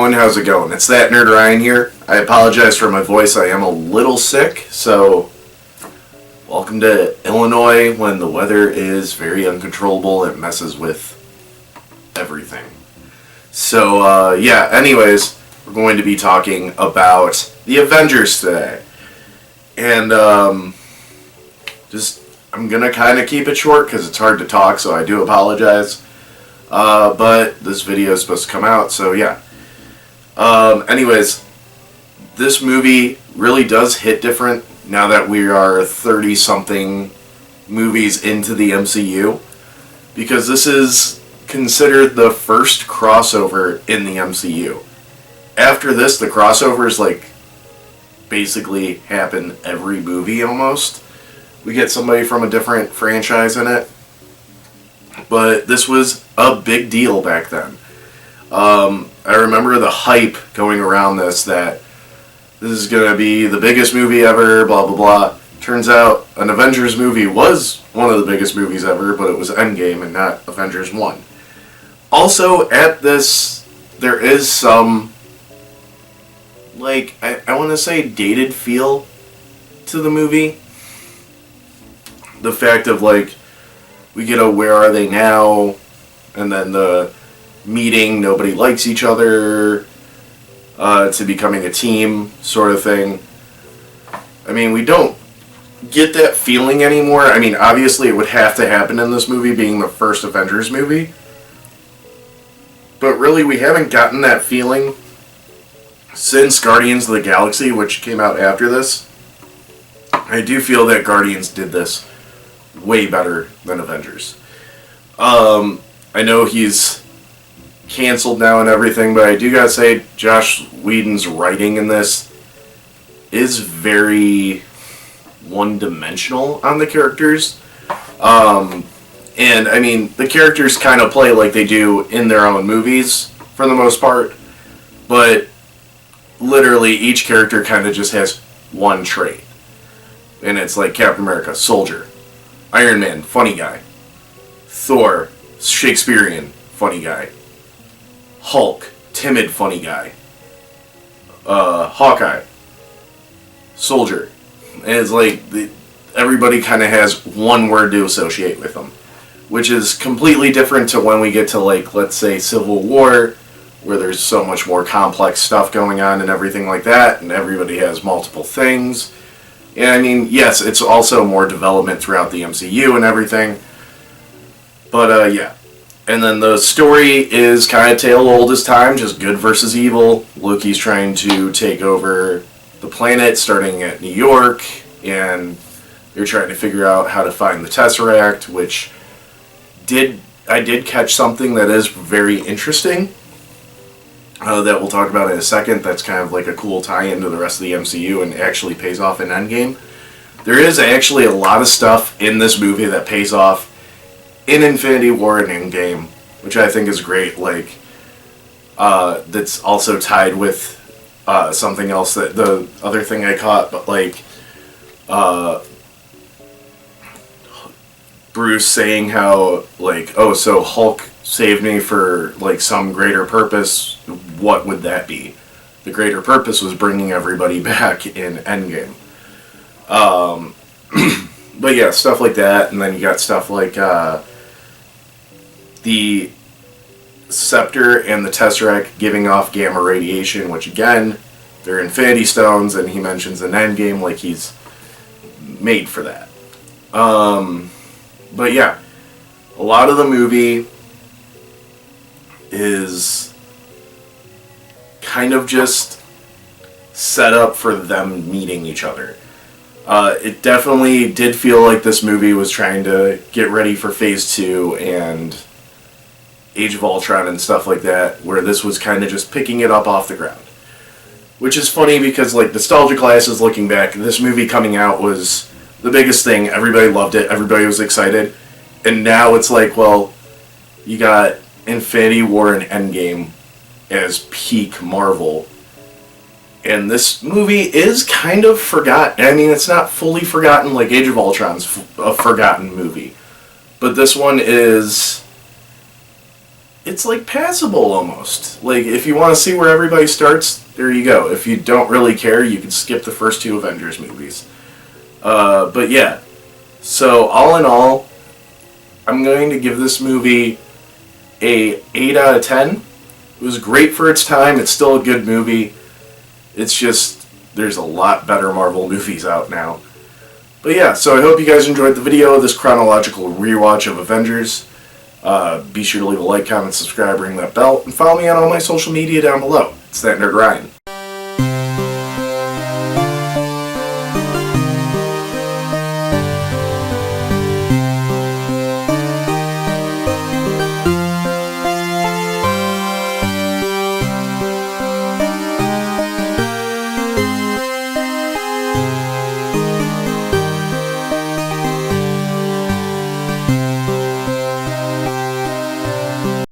everyone, how's it going? It's that nerd Ryan here. I apologize for my voice, I am a little sick, so welcome to Illinois when the weather is very uncontrollable. It messes with everything. So, anyways, we're going to be talking about the Avengers today. And, I'm gonna kind of keep it short because it's hard to talk, so I do apologize. But this video is supposed to come out, so yeah. Anyways, this movie really does hit different now that we are 30-something movies into the MCU, because this is considered the first crossover in the MCU. After this, the crossovers, basically happen every movie almost. We get somebody from a different franchise in it. But this was a big deal back then. I remember the hype going around this, that this is going to be the biggest movie ever, blah, blah, blah. Turns out an Avengers movie was one of the biggest movies ever, but it was Endgame and not Avengers 1. Also, at this, there is some, I want to say dated feel to the movie. The fact of, we get a where are they now, and then the meeting, nobody likes each other, to becoming a team sort of thing. I mean, we don't get that feeling anymore. I mean, obviously it would have to happen in this movie being the first Avengers movie. But really, we haven't gotten that feeling since Guardians of the Galaxy, which came out after this. I do feel that Guardians did this way better than Avengers. I know he's canceled now and everything, but I do gotta say, Josh Whedon's writing in this is very one-dimensional on the characters. And, I mean, the characters kind of play like they do in their own movies, for the most part, but literally each character kind of just has one trait. And it's like Captain America, soldier. Iron Man, funny guy. Thor, Shakespearean, funny guy. Hulk, timid, funny guy. Hawkeye, soldier. And it's everybody kind of has one word to associate with them, which is completely different to when we get to, let's say, Civil War, where there's so much more complex stuff going on and everything like that, and everybody has multiple things. And I mean, yes, it's also more development throughout the MCU and everything. But, yeah. And then the story is kind of tale old as time, just good versus evil. Loki's trying to take over the planet, starting at New York, and they're trying to figure out how to find the Tesseract, which I did catch something that is very interesting, that we'll talk about in a second. That's kind of a cool tie-in to the rest of the MCU and actually pays off in Endgame. There is actually a lot of stuff in this movie that pays off in Infinity War and Endgame, which I think is great. That's also tied with something else, that the other thing I caught, but Bruce saying how, oh, so Hulk saved me for, some greater purpose. What would that be? The greater purpose was bringing everybody back in Endgame. But yeah, stuff like that, and then you got stuff like, the Scepter and the Tesseract giving off gamma radiation, which again, they're Infinity Stones, and he mentions in Endgame he's made for that. But yeah, a lot of the movie is kind of just set up for them meeting each other. It definitely did feel like this movie was trying to get ready for Phase 2 and Age of Ultron and stuff like that, where this was kind of just picking it up off the ground. Which is funny because, nostalgia classes, looking back, this movie coming out was the biggest thing. Everybody loved it. Everybody was excited. And now it's well, you got Infinity War and Endgame as peak Marvel. And this movie is kind of forgotten. I mean, it's not fully forgotten like Age of Ultron's a forgotten movie. But this one is it's like passable almost. Like, if you want to see where everybody starts, there you go. If you don't really care, you can skip the first two Avengers movies. But yeah, so all in all, I'm going to give this movie a 8 out of 10. It was great for its time. It's still a good movie. It's just, there's a lot better Marvel movies out now. But yeah, so I hope you guys enjoyed the video, this chronological rewatch of Avengers. Be sure to leave a like, comment, subscribe, ring that bell, and follow me on all my social media down below. It's that Nerd Ryan.